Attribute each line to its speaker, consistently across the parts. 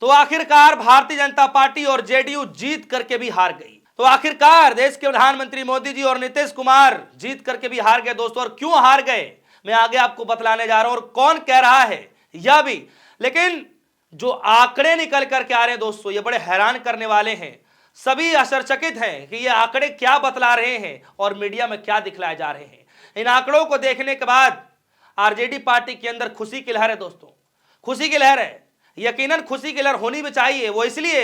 Speaker 1: तो आखिरकार भारतीय जनता पार्टी और जेडीयू जीत करके भी हार गई। तो आखिरकार देश के प्रधानमंत्री मोदी जी और नीतीश कुमार जीत करके भी हार गए दोस्तों। और क्यों हार गए मैं आगे आपको बतलाने जा रहा हूं, और कौन कह रहा है यह भी। लेकिन जो आंकड़े निकल करके आ रहे हैं दोस्तों, ये बड़े हैरान करने वाले हैं। सभी आश्चर्यचकित हैं कि ये आंकड़े क्या बतला रहे हैं और मीडिया में क्या दिखलाए जा रहे हैं। इन आंकड़ों को देखने के बाद आरजेडी पार्टी के अंदर खुशी की लहर है दोस्तों, खुशी की लहर है। यकीनन खुशी की लहर होनी भी चाहिए, वो इसलिए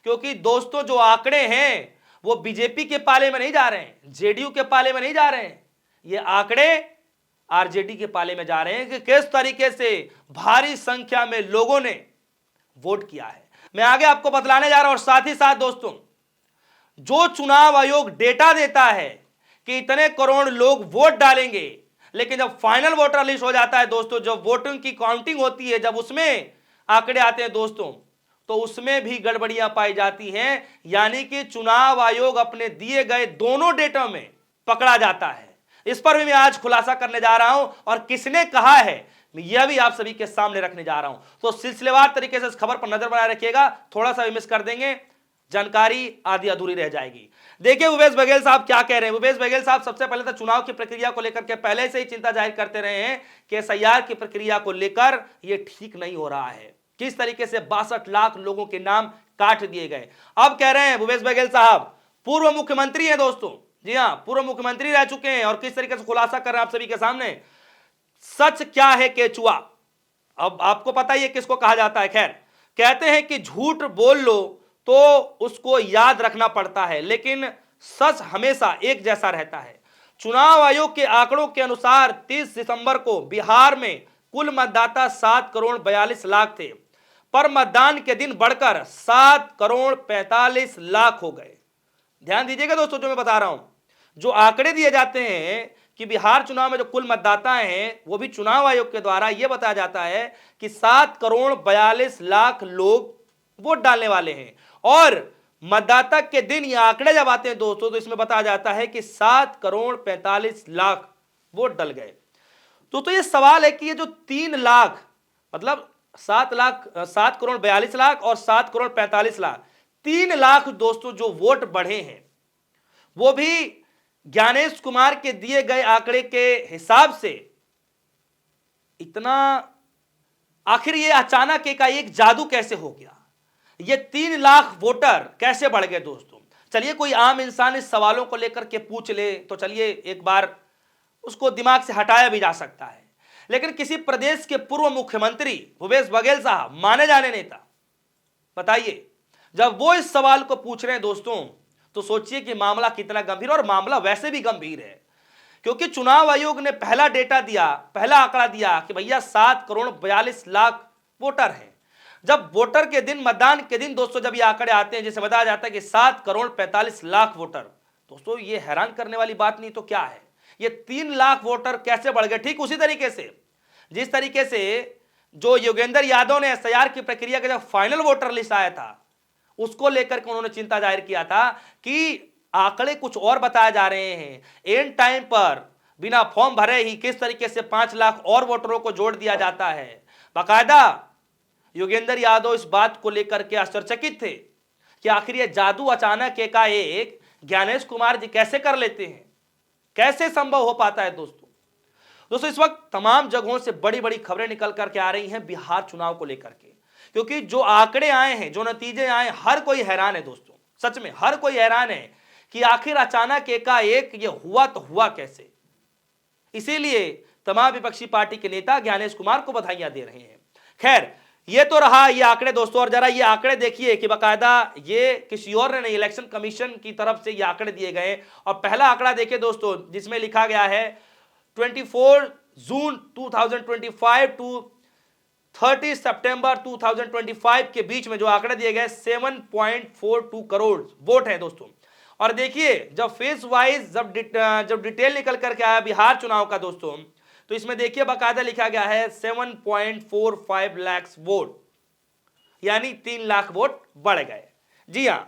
Speaker 1: क्योंकि दोस्तों जो आंकड़े हैं वो बीजेपी के पाले में नहीं जा रहे हैं, जेडीयू के पाले में नहीं जा रहे हैं, ये आंकड़े आरजेडी के पाले में जा रहे हैं कि किस तरीके से भारी संख्या में लोगों ने वोट किया है। मैं आगे आपको बतलाने जा रहा हूं। और साथ ही साथ दोस्तों, जो चुनाव आयोग डेटा देता है कि इतने करोड़ लोग वोट डालेंगे, लेकिन जब फाइनल वोटर लिस्ट हो जाता है दोस्तों, जब वोटिंग की काउंटिंग होती है, जब उसमें आंकड़े आते हैं दोस्तों, तो उसमें भी गड़बड़ियां पाई जाती हैं। यानी कि चुनाव आयोग अपने दिए गए दोनों डेटा में पकड़ा जाता है। इस पर भी मैं आज खुलासा करने जा रहा हूं, और किसने कहा है यह भी आप सभी के सामने रखने जा रहा हूं। तो सिलसिलेवार तरीके से इस खबर पर नजर बनाए रखिएगा, थोड़ा सा भी मिस कर देंगे जानकारी आधी अधूरी रह जाएगी। देखिए भूपेश बघेल साहब क्या कह रहे हैं। भूपेश बघेल साहब सबसे पहले तो चुनाव की प्रक्रिया को लेकर के पहले से ही चिंता जाहिर करते रहे हैं कि एसआईआर की प्रक्रिया को लेकर यह ठीक नहीं हो रहा है। किस तरीके से 62 लाख लोगों के नाम काट दिए गए। अब कह रहे हैं भूपेश बघेल साहब, पूर्व मुख्यमंत्री हैं दोस्तों, जी हां, पूर्व मुख्यमंत्री रह चुके हैं, और किस तरीके से खुलासा कर रहे हैं आप सभी के सामने। सच क्या है केचुआ, अब आपको पता ही है किसको कहा जाता है। खैर, कहते हैं कि झूठ बोल लो तो उसको याद रखना पड़ता है, लेकिन सच हमेशा एक जैसा रहता है। चुनाव आयोग के आंकड़ों के अनुसार 30 दिसंबर को बिहार में कुल मतदाता 7 करोड़ 42 लाख थे, पर मतदान के दिन बढ़कर 7 करोड़ 45 लाख हो गए। ध्यान दीजिएगा दोस्तों, जो मैं बता रहा हूं, जो आंकड़े दिए जाते हैं कि बिहार चुनाव में जो कुल मतदाता हैं, वो भी चुनाव आयोग के द्वारा यह बताया जाता है कि 7 करोड़ 42 लाख लोग वोट डालने वाले हैं। और मतदाता के दिन ये आंकड़े जब आते हैं दोस्तों, तो इसमें बताया जाता है कि 7 करोड़ 45 लाख वोट डल गए। तो ये सवाल है कि ये जो 3 लाख, मतलब 7 करोड़ 42 लाख और 7 करोड़ 45 लाख, 3 लाख दोस्तों जो वोट बढ़े हैं, वो भी ज्ञानेश कुमार के दिए गए आंकड़े के हिसाब से इतना, आखिर ये अचानक एक जादू कैसे हो गया, ये 3 लाख वोटर कैसे बढ़ गए दोस्तों। चलिए कोई आम इंसान इस सवालों को लेकर के पूछ ले तो चलिए एक बार उसको दिमाग से हटाया भी जा सकता है, लेकिन किसी प्रदेश के पूर्व मुख्यमंत्री भूपेश बघेल साहब, माने जाने नेता, बताइए जब वो इस सवाल को पूछ रहे हैं दोस्तों, तो सोचिए कि मामला कितना गंभीर, और मामला वैसे भी गंभीर है क्योंकि चुनाव आयोग ने पहला डेटा दिया, पहला आंकड़ा दिया कि भैया 7 करोड़ 42 लाख वोटर हैं। जब वोटर के दिन, मतदान के दिन दोस्तों, जब ये आंकड़े आते हैं जिसे बताया जाता है कि 7 करोड़ 45 लाख वोटर, दोस्तों ये हैरान करने वाली बात नहीं तो क्या है। ये 3 लाख वोटर कैसे बढ़ गए। ठीक उसी तरीके से जिस तरीके से जो योगेंद्र यादव ने एसआईआर की प्रक्रिया का जब फाइनल वोटर लिस्ट आया था, उसको लेकर के उन्होंने चिंता जाहिर किया था कि आंकड़े कुछ और बताए जा रहे हैं, एंड टाइम पर बिना फॉर्म भरे ही किस तरीके से 5 लाख और वोटरों को जोड़ दिया जाता है। बाकायदा योगेंद्र यादव इस बात को लेकर के आश्चर्यचकित थे कि आखिर ये जादू अचानक एकाएक ज्ञानेश कुमार जी कैसे कर लेते हैं, कैसे संभव हो पाता है दोस्तों। इस वक्त तमाम जगहों से बड़ी बड़ी खबरें निकल करके आ रही हैं बिहार चुनाव को लेकर के, क्योंकि जो आंकड़े आए हैं, जो नतीजे आए, हर कोई हैरान है दोस्तों। सच में हर कोई हैरान है कि आखिर अचानक एकाएक ये हुआ तो हुआ कैसे। इसीलिए तमाम विपक्षी पार्टी के नेता ज्ञानेश कुमार को बधाइयां दे रहे हैं। खैर, ये तो रहा ये आंकड़े दोस्तों, और जरा ये आंकड़े देखिए कि बाकायदा ये किसी और ने नहीं, इलेक्शन कमीशन की तरफ से ये आंकड़े दिए गए। और पहला आंकड़ा देखिए दोस्तों, जिसमें लिखा गया है 24 जून 2025 टू 30 सितंबर 2025 के बीच में जो आंकड़े दिए गए 7.42 करोड़ वोट है दोस्तों। और देखिए जब फेज वाइज जब डिटेल निकल करके आया बिहार चुनाव का दोस्तों, तो इसमें देखिए बाकायदा लिखा गया है 7.45 लाख वोट, यानी 3 लाख वोट बढ़ गए। जी हां,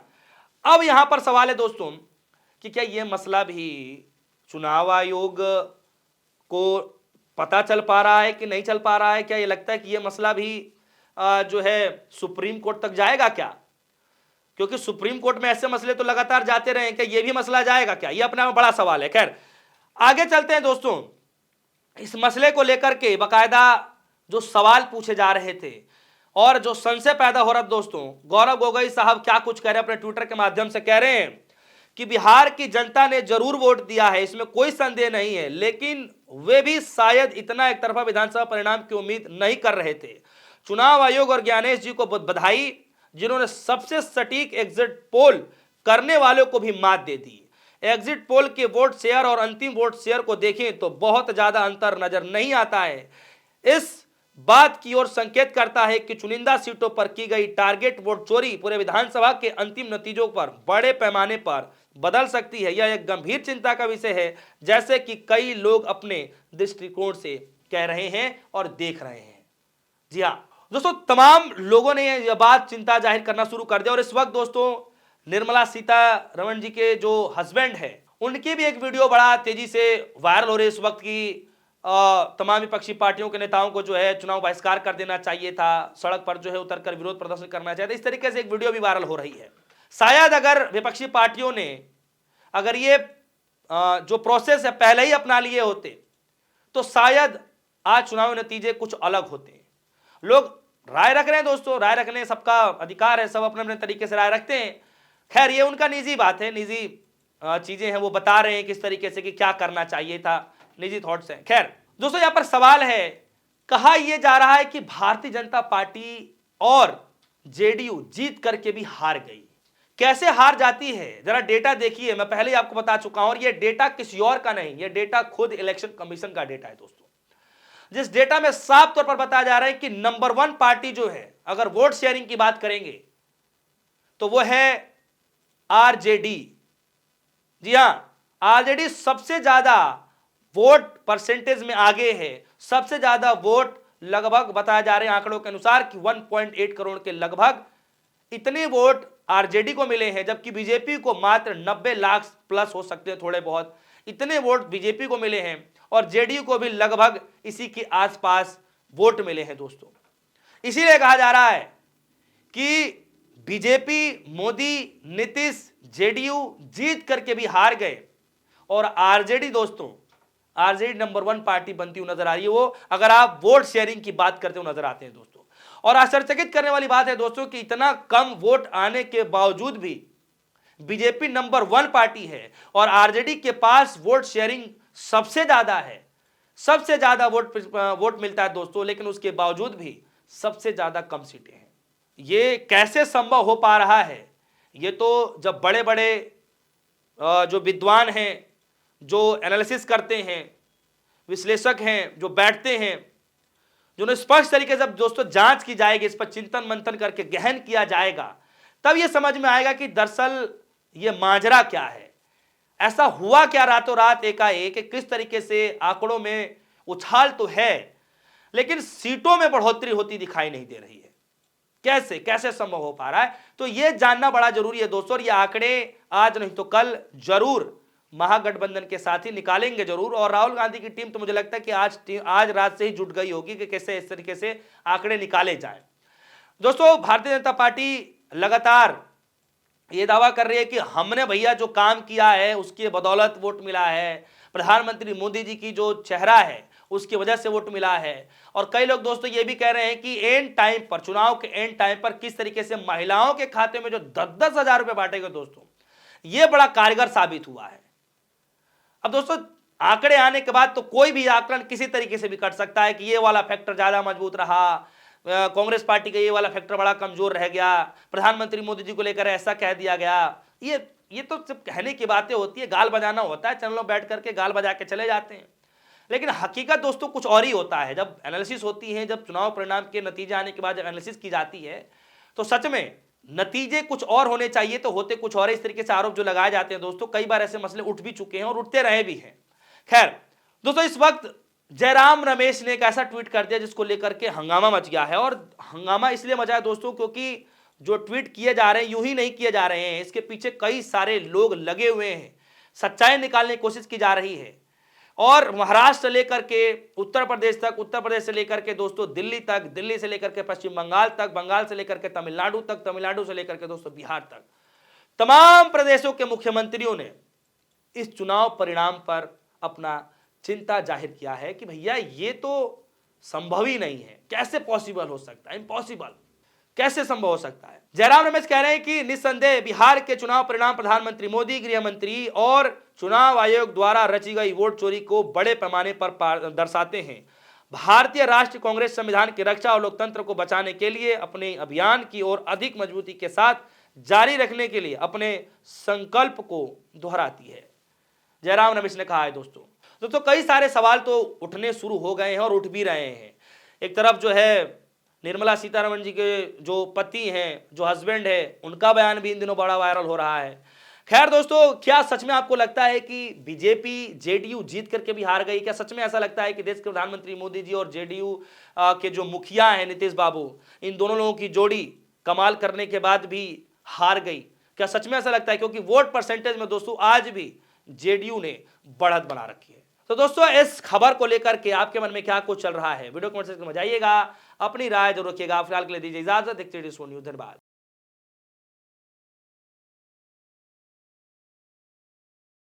Speaker 1: अब यहां पर सवाल है दोस्तों कि क्या यह मसला भी चुनाव आयोग को पता चल पा रहा है कि नहीं चल पा रहा है। क्या ये लगता है कि यह मसला भी जो है सुप्रीम कोर्ट तक जाएगा क्या? क्योंकि सुप्रीम कोर्ट में ऐसे मसले तो लगातार जाते रहे, कि ये भी मसला जाएगा क्या? ये अपने आप में बड़ा सवाल है। खैर आगे चलते हैं दोस्तों। इस मसले को लेकर के बाकायदा जो सवाल पूछे जा रहे थे और जो संशय पैदा हो रहा है दोस्तों, गौरव गोगोई साहब क्या कुछ कह रहे हैं अपने ट्विटर के माध्यम से, कह रहे हैं कि बिहार की जनता ने जरूर वोट दिया है, इसमें कोई संदेह नहीं है, लेकिन वे भी शायद इतना एक तरफा विधानसभा परिणाम की उम्मीद नहीं कर रहे थे। चुनाव आयोग और ज्ञानेश जी को बधाई, जिन्होंने सबसे सटीक एग्जिट पोल करने वालों को भी मात दे दी। एग्जिट पोल के वोट शेयर और अंतिम वोट शेयर को देखें तो बहुत ज्यादा अंतर नजर नहीं आता है। इस बात की ओर संकेत करता है कि चुनिंदा सीटों पर की गई टारगेट वोट चोरी पूरे विधानसभा के अंतिम नतीजों पर बड़े पैमाने पर बदल सकती है। यह एक गंभीर चिंता का विषय है, जैसे कि कई लोग अपने दृष्टिकोण से कह रहे हैं और देख रहे हैं। जी हाँ दोस्तों, तमाम लोगों ने यह बात चिंता जाहिर करना शुरू कर दिया। और इस वक्त दोस्तों निर्मला सीतारमण जी के जो हस्बैंड है, उनकी भी एक वीडियो बड़ा तेजी से वायरल हो रही है इस वक्त की। तमाम विपक्षी पार्टियों के नेताओं को जो है चुनाव बहिष्कार कर देना चाहिए था, सड़क पर जो है उतरकर विरोध प्रदर्शन करना चाहिए था, इस तरीके से एक वीडियो भी वायरल हो रही है। शायद अगर विपक्षी पार्टियों ने अगर ये जो प्रोसेस है पहले ही अपना लिए होते तो शायद आज चुनावी नतीजे कुछ अलग होते। लोग राय रख रहे हैं दोस्तों, राय रखने सबका अधिकार है, सब अपने अपने तरीके से राय रखते हैं। खैर ये उनका निजी बात है, निजी चीजें हैं, वो बता रहे हैं किस तरीके से कि क्या करना चाहिए था, निजी थॉट्स हैं। खैर दोस्तों यहां पर सवाल है, कहा यह जा रहा है कि भारतीय जनता पार्टी और जेडीयू जीत करके भी हार गई। कैसे हार जाती है जरा डेटा देखिए, मैं पहले ही आपको बता चुका हूं, और यह डेटा किसी और का नहीं, यह डेटा खुद इलेक्शन कमीशन का डेटा है दोस्तों, जिस डेटा में साफ तौर पर बताया जा रहा है कि नंबर 1 पार्टी जो है, अगर वोट शेयरिंग की बात करेंगे तो वो है आरजेडी। जी हां, आरजेडी सबसे ज्यादा वोट परसेंटेज में आगे है, सबसे ज्यादा वोट लगभग बताया जा रहे हैं आंकड़ों के अनुसार कि 1.8 करोड़ के लगभग इतने वोट आरजेडी को मिले हैं, जबकि बीजेपी को मात्र 90 लाख प्लस हो सकते हैं थोड़े बहुत, इतने वोट बीजेपी को मिले हैं, और जेडीयू को भी लगभग इसी के आसपास वोट मिले हैं दोस्तों। इसीलिए कहा जा रहा है कि बीजेपी, मोदी, नीतीश, जेडीयू जीत करके भी हार गए, और आरजेडी दोस्तों, आरजेडी नंबर 1 पार्टी बनती हुई नजर आ रही है। वो अगर आप वोट शेयरिंग की बात करते हुए नजर आते हैं दोस्तों। और आश्चर्यचकित करने वाली बात है दोस्तों कि इतना कम वोट आने के बावजूद भी बीजेपी नंबर 1 पार्टी है और आरजेडी के पास वोट शेयरिंग सबसे ज्यादा है, सबसे ज्यादा वोट मिलता है दोस्तों, लेकिन उसके बावजूद भी सबसे ज्यादा कम सीटें हैं। ये कैसे संभव हो पा रहा है? ये तो जब बड़े बड़े जो विद्वान हैं, जो एनालिसिस करते हैं, विश्लेषक हैं, जो बैठते हैं, जो स्पष्ट तरीके से दोस्तों जांच की जाएगी, इस पर चिंतन मंथन करके गहन किया जाएगा, तब यह समझ में आएगा कि दरअसल ये माजरा क्या है, ऐसा हुआ क्या रातों रात एकाएक, किस तरीके से आंकड़ों में उछाल तो है लेकिन सीटों में बढ़ोतरी होती दिखाई नहीं दे रही है। कैसे कैसे संभव हो पा रहा है? तो यह जानना बड़ा जरूरी है दोस्तों, और ये आंकड़े आज नहीं तो कल जरूर महागठबंधन के साथ ही निकालेंगे जरूर। और राहुल गांधी की टीम तो मुझे लगता है कि आज रात से ही जुट गई होगी कि कैसे इस तरीके से आंकड़े निकाले जाएं। दोस्तों भारतीय जनता पार्टी लगातार ये दावा कर रही है कि हमने भैया जो काम किया है उसकी बदौलत वोट मिला है, प्रधानमंत्री मोदी जी की जो चेहरा है उसकी वजह से वोट मिला है। और कई लोग दोस्तों ये भी कह रहे हैं कि एंड टाइम पर, चुनाव के एंड टाइम पर किस तरीके से महिलाओं के खाते में जो 10-10 हजार रुपए बांटे गए दोस्तों, ये बड़ा कारगर साबित हुआ है। अब दोस्तों आंकड़े आने के बाद तो कोई भी आकलन किसी तरीके से भी कर सकता है कि ये वाला फैक्टर ज्यादा मजबूत रहा, कांग्रेस पार्टी का ये वाला फैक्टर बड़ा कमजोर रह गया, प्रधानमंत्री मोदी जी को लेकर ऐसा कह दिया गया। ये तो सिर्फ कहने की बातें होती है, गाल बजाना होता है, चैनलों बैठ करके गाल बजा के चले जाते हैं। लेकिन हकीकत दोस्तों कुछ और ही होता है। जब एनालिसिस होती है, जब चुनाव परिणाम के नतीजे आने के बाद जब एनालिसिस की जाती है तो सच में नतीजे कुछ और होने चाहिए तो होते कुछ और। इस तरीके से आरोप जो लगाए जाते हैं दोस्तों, कई बार ऐसे मसले उठ भी चुके हैं और उठते रहे भी हैं। खैर दोस्तों इस वक्त जयराम रमेश ने एक ऐसा ट्वीट कर दिया जिसको लेकर के हंगामा मच गया है। और हंगामा इसलिए मचा है दोस्तों क्योंकि जो ट्वीट किए जा रहे हैं यूं ही नहीं किए जा रहे हैं, इसके पीछे कई सारे लोग लगे हुए हैं, सच्चाई निकालने की कोशिश की जा रही है। और महाराष्ट्र से लेकर के उत्तर प्रदेश तक, उत्तर प्रदेश से लेकर के दोस्तों दिल्ली तक, दिल्ली से लेकर के पश्चिम बंगाल तक, बंगाल से लेकर के तमिलनाडु तक, तमिलनाडु से लेकर के दोस्तों बिहार तक, तमाम प्रदेशों के मुख्यमंत्रियों ने इस चुनाव परिणाम पर अपना चिंता जाहिर किया है कि भैया ये तो संभव ही नहीं है, कैसे पॉसिबल हो सकता है, इम्पॉसिबल, कैसे संभव हो सकता है। जयराम रमेश कह रहे हैं कि निस्संदेह बिहार के चुनाव परिणाम प्रधानमंत्री मोदी, गृह मंत्री और चुनाव आयोग द्वारा रची गई वोट चोरी को बड़े पैमाने पर दर्शाते हैं। भारतीय राष्ट्रीय कांग्रेस संविधान की रक्षा और लोकतंत्र को बचाने के लिए अपने अभियान की ओर अधिक मजबूती के साथ जारी रखने के लिए अपने संकल्प को दोहराती है, जयराम रमेश ने कहा है। दोस्तों कई सारे सवाल तो उठने शुरू हो गए हैं और उठ भी रहे हैं। एक तरफ जो है निर्मला सीतारमण जी के जो पति हैं, जो हस्बैंड है, उनका बयान भी इन दिनों बड़ा वायरल हो रहा है। खैर दोस्तों, क्या सच में आपको लगता है कि बीजेपी जेडीयू जीत करके भी हार गई? क्या सच में ऐसा लगता है कि देश के प्रधानमंत्री मोदी जी और जेडीयू के जो मुखिया हैं नीतीश बाबू, इन दोनों लोगों की जोड़ी कमाल करने के बाद भी हार गई? क्या सच में ऐसा लगता है? क्योंकि वोट परसेंटेज में दोस्तों आज भी जेडीयू ने बढ़त बना रखी है। तो दोस्तों इस खबर को लेकर के आपके मन में क्या कुछ चल रहा है, वीडियो कमेंट सेक्शन में जाइएगा, अपनी राय जरूर रखिएगा। फिलहाल के लिए दीजिए इजाजत, देखते रहिए न्यूज़। धन्यवाद।